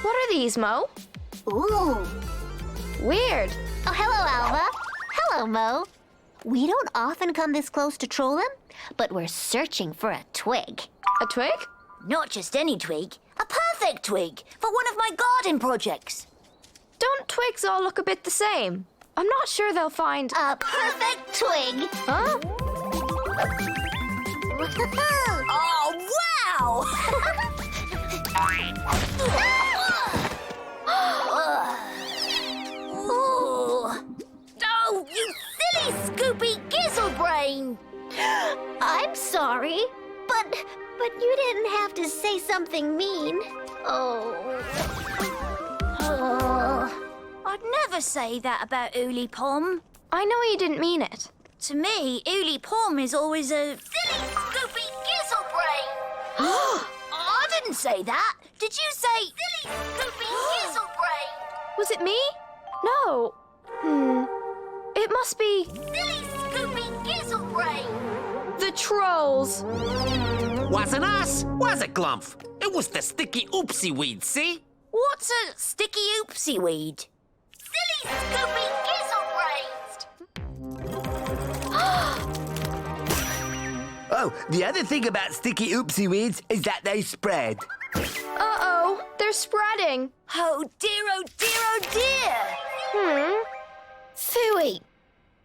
What are these, Mo? Ooh. Weird. Oh, hello, Alva. Hello, Mo. We don't often come this close to troll them, but we're searching for a twig. A twig? Not just any twig, a perfect twig for one of my garden projects. Don't twigs all look a bit the same? I'm not sure they'll find... A perfect twig. Huh? Oh, wow! Oh, you silly Scoopy Gizzlebrain! I'm sorry, but you didn't have to say something mean. Oh. I'd never say that about Oolie Pom. I know you didn't mean it. To me, Oolie Pom is always a silly Scoopy Gizzlebrain. I didn't say that. Did you say silly Scoopy Gizzlebrain? Was it me? No. It must be Silly Scoopy Gizzlebrain. the trolls. Wasn't us, was it, Glumph? It was the sticky oopsie weed, see? What's a sticky oopsie weed? Silly Scoopy Gizzlebrains. Oh, the other thing about sticky oopsie weeds is that they spread. Uh-oh, they're spreading. Oh dear, oh dear, oh dear. Phooey.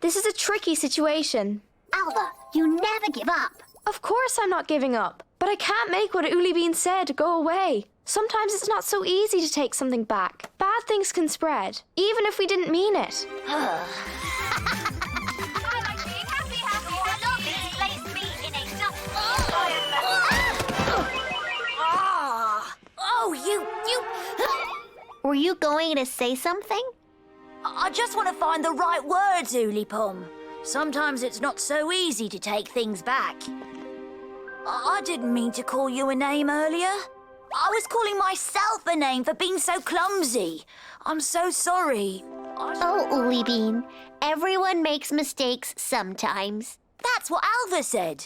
This is a tricky situation. Alva, you never give up. Of course I'm not giving up, but I can't make what Oolie Bean said go away. Sometimes it's not so easy to take something back. Bad things can spread, even if we didn't mean it. Oh, you... Were you going to say something? I just want to find the right words, Oolie Pom. Sometimes it's not so easy to take things back. I didn't mean to call you a name earlier. I was calling myself a name for being so clumsy. I'm so sorry. Oh, Oolie Bean, everyone makes mistakes sometimes. That's what Alva said.